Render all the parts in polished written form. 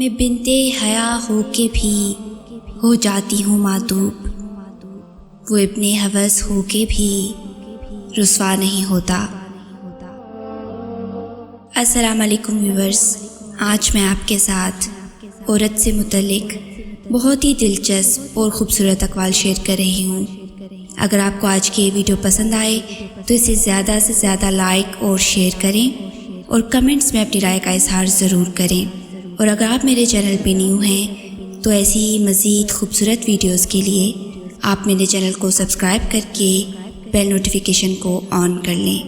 میں بنتے حیا ہو کے بھی ہو جاتی ہوں معتوب، وہ ابن ہوس ہو کے بھی رسوا نہیں ہوتا۔ السلام علیکم ویورز، آج میں آپ کے ساتھ عورت سے متعلق بہت ہی دلچسپ اور خوبصورت اقوال شیئر کر رہی ہوں۔ اگر آپ کو آج کی یہ ویڈیو پسند آئے تو اسے زیادہ سے زیادہ لائک اور شیئر کریں اور کمنٹس میں اپنی رائے کا اظہار ضرور کریں، اور اگر آپ میرے چینل پہ نیو ہیں تو ایسی ہی مزید خوبصورت ویڈیوز کے لیے آپ میرے چینل کو سبسکرائب کر کے بیل نوٹیفیکیشن کو آن کر لیں۔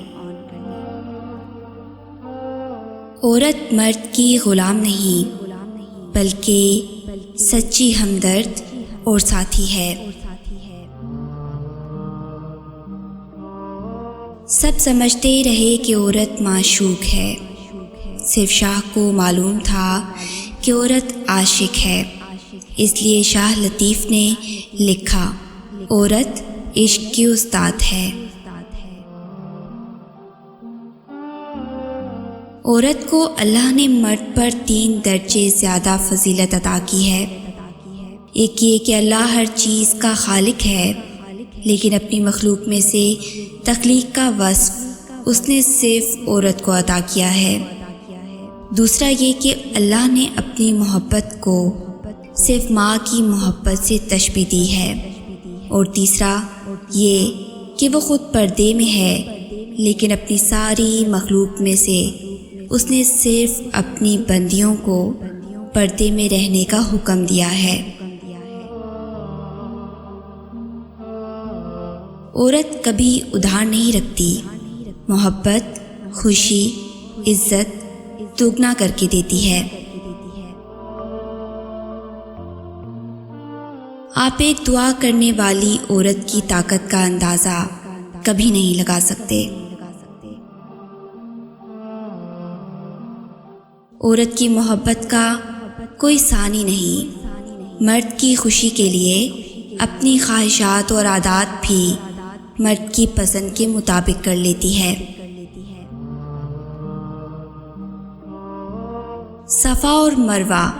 عورت مرد کی غلام نہیں بلکہ سچی ہمدرد اور ساتھی ہے۔ سب سمجھتے رہے کہ عورت معشوق ہے، صرف شاہ کو معلوم تھا کہ عورت عاشق ہے، اس لیے شاہ لطیف نے لکھا، عورت عشق کی استاد ہے۔ عورت کو اللہ نے مرد پر 3 درجے زیادہ فضیلت عطا کی ہے۔ ایک یہ کہ اللہ ہر چیز کا خالق ہے، لیکن اپنی مخلوق میں سے تخلیق کا وصف اس نے صرف عورت کو عطا کیا ہے۔ دوسرا یہ کہ اللہ نے اپنی محبت کو صرف ماں کی محبت سے تشبیہ دی ہے، اور تیسرا یہ کہ وہ خود پردے میں ہے، لیکن اپنی ساری مخلوق میں سے اس نے صرف اپنی بندیوں کو پردے میں رہنے کا حکم دیا ہے۔ عورت کبھی ادھار نہیں رکھتی، محبت، خوشی، عزت دوگنا کر کے دیتی ہے۔ آپ ایک دعا کرنے والی عورت کی طاقت کا اندازہ کبھی نہیں لگا سکتے۔ عورت کی محبت کا کوئی ثانی نہیں، مرد کی خوشی کے لیے اپنی خواہشات اور عادات بھی مرد کی پسند کے مطابق کر لیتی ہے۔ صفا اور مروہ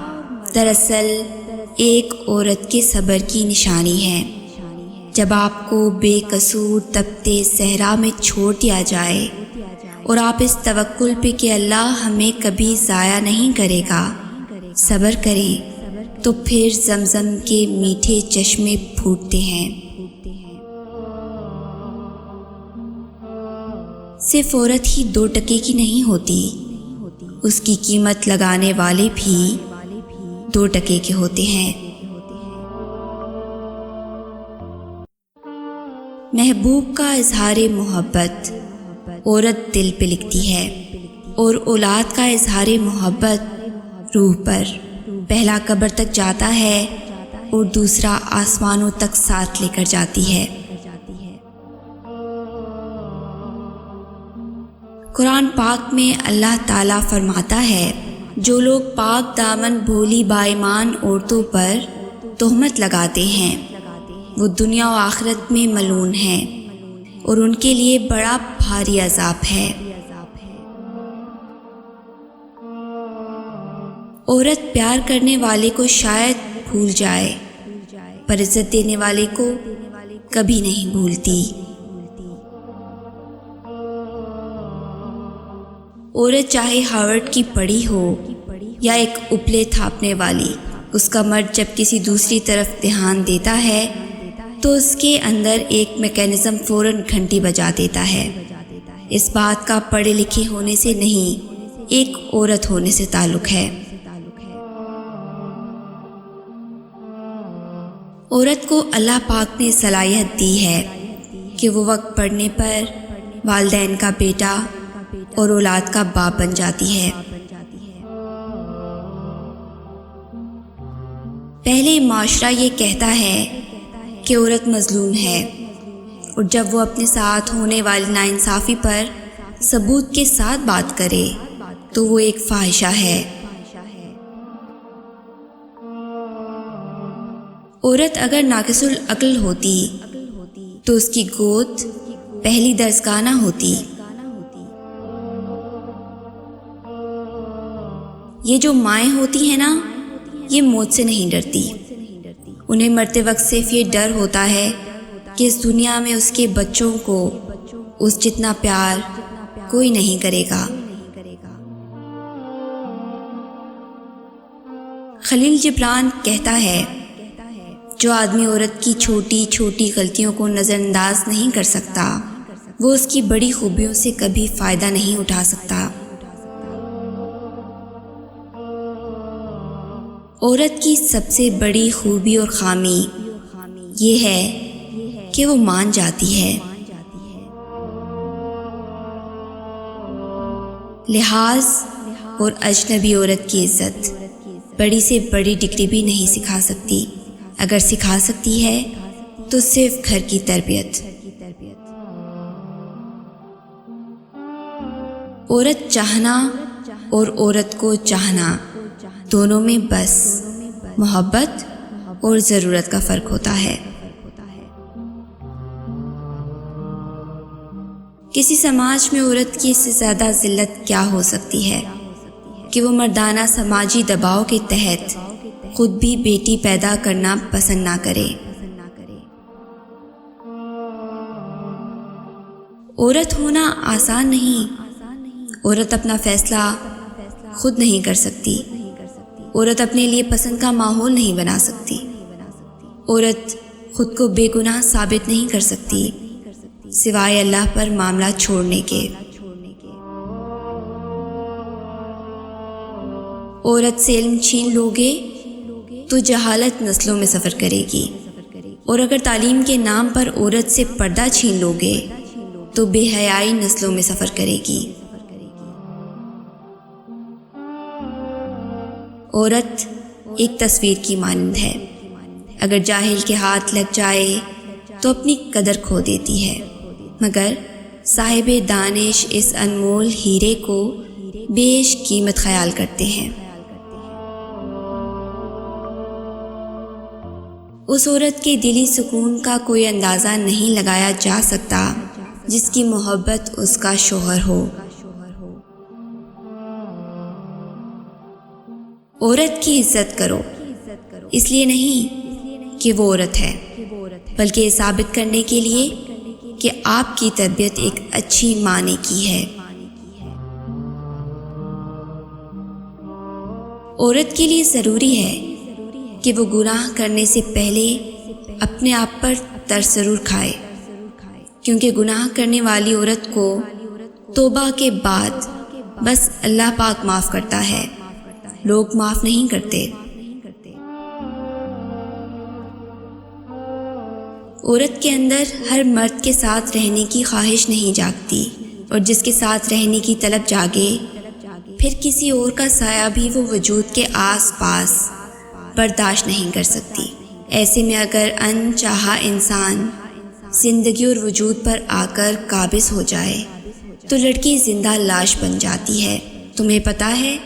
دراصل ایک عورت کے صبر کی نشانی ہے۔ جب آپ کو بے قصور تپتے صحرا میں چھوڑ دیا جائے اور آپ اس توکل پہ کہ اللہ ہمیں کبھی ضائع نہیں کرے گا صبر کریں، تو پھر زمزم کے میٹھے چشمے پھوٹتے ہیں۔ صرف عورت ہی 2 ٹکے کی نہیں ہوتی، اس کی قیمت لگانے والے بھی 2 ٹکے کے ہوتے ہیں۔ محبوب کا اظہار محبت عورت دل پہ لکھتی ہے، اور اولاد کا اظہار محبت روح پر، پہلا قبر تک جاتا ہے اور دوسرا آسمانوں تک ساتھ لے کر جاتی ہے۔ قرآن پاک میں اللہ تعالیٰ فرماتا ہے، جو لوگ پاک دامن بھولی بائیمان عورتوں پر تہمت لگاتے ہیں وہ دنیا و آخرت میں ملعون ہیں، اور ان کے لیے بڑا بھاری عذاب ہے۔ عورت پیار کرنے والے کو شاید بھول جائے، پر عزت دینے والے کو کبھی نہیں بھولتی۔ عورت چاہے ہارورڈ کی پڑھی ہو یا ایک اپلے تھاپنے والی، اس کا مرد جب کسی دوسری طرف دھیان دیتا ہے تو اس کے اندر ایک میکینزم فوراً گھنٹی بجا دیتا ہے۔ اس بات کا پڑھے لکھے ہونے سے نہیں، ایک عورت ہونے سے تعلق ہے۔ عورت کو اللہ پاک نے صلاحیت دی ہے کہ وہ وقت پڑنے پر والدین کا بیٹا اور اولاد کا باپ بن جاتی ہے۔ پہلے معاشرہ یہ کہتا ہے کہ عورت مظلوم ہے، اور جب وہ اپنے ساتھ ہونے والی ناانصافی پر ثبوت کے ساتھ بات کرے تو وہ ایک فاحشہ ہے۔ عورت اگر ناقص العقل ہوتی تو اس کی گود پہلی درسگاہ نہ ہوتی۔ یہ جو مائیں ہوتی ہیں نا، یہ موت سے نہیں ڈرتی۔ انہیں مرتے وقت صرف یہ ڈر ہوتا ہے کہ اس دنیا میں اس کے بچوں کو اس جتنا پیار کوئی نہیں کرے گا۔ خلیل جبران کہتا ہے، جو آدمی عورت کی چھوٹی چھوٹی غلطیوں کو نظر انداز نہیں کر سکتا، وہ اس کی بڑی خوبیوں سے کبھی فائدہ نہیں اٹھا سکتا۔ عورت کی سب سے بڑی خوبی اور خامی یہ ہے کہ وہ مان جاتی ہے۔ لحاظ اور اجنبی عورت کی عزت بڑی سے بڑی ڈگری بھی نہیں سکھا سکتی، اگر سکھا سکتی ہے تو صرف گھر کی تربیت۔ عورت چاہنا اور عورت کو چاہنا دونوں میں بس محبت اور ضرورت کا فرق ہوتا ہے۔ کسی سماج میں عورت کی اس سے زیادہ ذلت کیا ہو سکتی ہے کہ وہ مردانہ سماجی دباؤ کے تحت خود بھی بیٹی پیدا کرنا پسند نہ کرے۔ عورت ہونا آسان نہیں۔ عورت اپنا فیصلہ خود نہیں کر سکتی۔ عورت اپنے لیے پسند کا ماحول نہیں بنا سکتی۔ عورت خود کو بے گناہ ثابت نہیں کر سکتی سوائے اللہ پر معاملہ چھوڑنے کے۔ عورت سے علم چھین لوگے تو جہالت نسلوں میں سفر کرے گی، اور اگر تعلیم کے نام پر عورت سے پردہ چھین لوگے تو بے حیائی نسلوں میں سفر کرے گی۔ عورت ایک تصویر کی مانند ہے، اگر جاہل کے ہاتھ لگ جائے تو اپنی قدر کھو دیتی ہے، مگر صاحب دانش اس انمول ہیرے کو بیش قیمت خیال کرتے ہیں۔ اس عورت کے دلی سکون کا کوئی اندازہ نہیں لگایا جا سکتا جس کی محبت اس کا شوہر ہو۔ عورت کی عزت کرو، اس لیے نہیں کہ وہ عورت ہے، بلکہ یہ ثابت کرنے کے لیے کہ آپ کی تربیت ایک اچھی ماں نے کی ہے۔ عورت کے لیے ضروری ہے کہ وہ گناہ کرنے سے پہلے اپنے آپ پر ترس ضرور کھائے، کیونکہ گناہ کرنے والی عورت کو توبہ کے بعد بس اللہ پاک معاف کرتا ہے، لوگ معاف نہیں کرتے۔ عورت کے اندر ہر مرد کے ساتھ رہنے کی خواہش نہیں جاگتی، اور جس کے ساتھ رہنے کی طلب جاگے پھر کسی اور کا سایہ بھی وہ وجود کے آس پاس برداشت نہیں کر سکتی۔ ایسے میں اگر انچاہا انسان زندگی اور وجود پر آ کر قابض ہو جائے تو لڑکی زندہ لاش بن جاتی ہے۔ تمہیں پتہ ہے،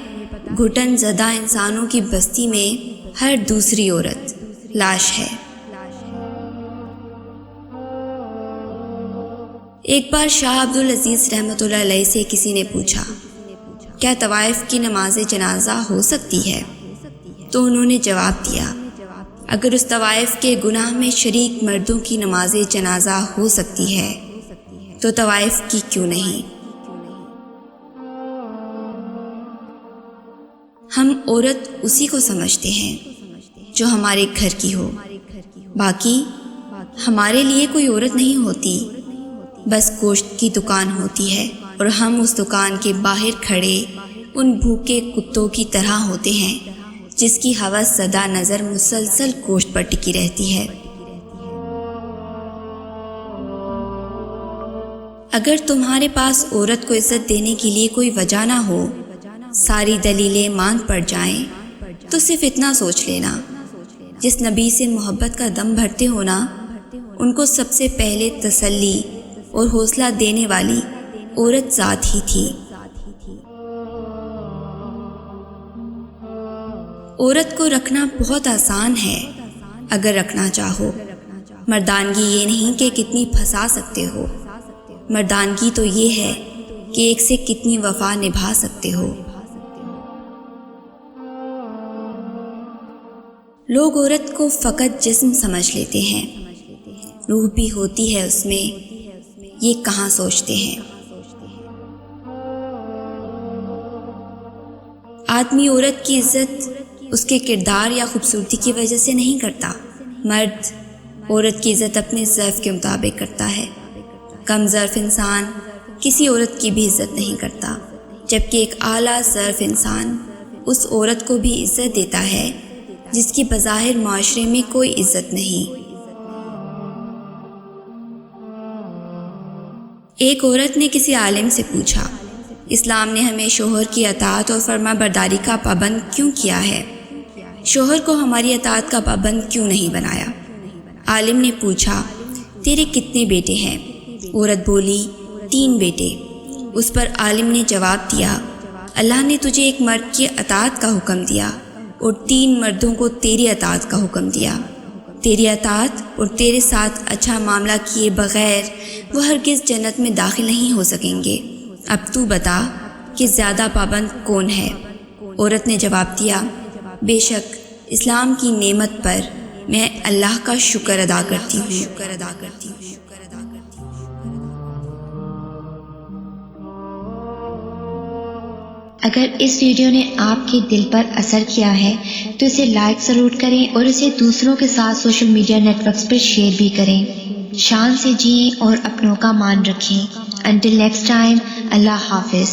گھٹن زدہ انسانوں کی بستی میں ہر دوسری عورت لاش ہے۔ ایک بار شاہ عبدالعزیز رحمۃ اللہ علیہ سے کسی نے پوچھا، کیا طوائف کی نماز جنازہ ہو سکتی ہے؟ تو انہوں نے جواب دیا، اگر اس طوائف کے گناہ میں شریک مردوں کی نماز جنازہ ہو سکتی ہے تو طوائف کی کیوں نہیں؟ ہم عورت اسی کو سمجھتے ہیں جو ہمارے گھر کی ہو، باقی ہمارے لیے کوئی عورت نہیں ہوتی، بس گوشت کی دکان ہوتی ہے، اور ہم اس دکان کے باہر کھڑے ان بھوکے کتوں کی طرح ہوتے ہیں جس کی ہوس زدہ نظر مسلسل گوشت پر ٹکی رہتی ہے۔ اگر تمہارے پاس عورت کو عزت دینے کے لیے کوئی وجہ نہ ہو، ساری دلیلیں ماند پڑ جائیں، تو صرف اتنا سوچ لینا، جس نبی سے محبت کا دم بھرتے ہونا، ان کو سب سے پہلے تسلی اور حوصلہ دینے والی عورت ذات ہی تھی۔ عورت کو رکھنا بہت آسان ہے اگر رکھنا چاہو۔ مردانگی یہ نہیں کہ کتنی پھنسا سکتے ہو، مردانگی تو یہ ہے کہ ایک سے کتنی وفا نبھا سکتے ہو۔ لوگ عورت کو فقط جسم سمجھ لیتے ہیں، روح بھی ہوتی ہے اس میں، یہ کہاں سوچتے ہیں۔ آدمی عورت کی عزت اس کے کردار یا خوبصورتی کی وجہ سے نہیں کرتا، مرد عورت کی عزت اپنے ظرف کے مطابق کرتا ہے۔ کم ظرف انسان کسی عورت کی بھی عزت نہیں کرتا، جبکہ ایک اعلیٰ ظرف انسان اس عورت کو بھی عزت دیتا ہے جس کی بظاہر معاشرے میں کوئی عزت نہیں۔ ایک عورت نے کسی عالم سے پوچھا، اسلام نے ہمیں شوہر کی اطاعت اور فرما برداری کا پابند کیوں کیا ہے؟ شوہر کو ہماری اطاعت کا پابند کیوں نہیں بنایا؟ عالم نے پوچھا، تیرے کتنے بیٹے ہیں؟ عورت بولی، 3 بیٹے۔ اس پر عالم نے جواب دیا، اللہ نے تجھے ایک مرد کی اطاعت کا حکم دیا اور 3 مردوں کو تیری اطاعت کا حکم دیا۔ تیری اطاعت اور تیرے ساتھ اچھا معاملہ کیے بغیر وہ ہرگز جنت میں داخل نہیں ہو سکیں گے۔ اب تو بتا کہ زیادہ پابند کون ہے؟ عورت نے جواب دیا، بے شک اسلام کی نعمت پر میں اللہ کا شکر ادا کرتی ہوں۔ اگر اس ویڈیو نے آپ کے دل پر اثر کیا ہے تو اسے لائک ضرور کریں اور اسے دوسروں کے ساتھ سوشل میڈیا نیٹ ورکس پر شیئر بھی کریں۔ شان سے جئیں اور اپنوں کا مان رکھیں۔ Until next time, Allah Hafiz.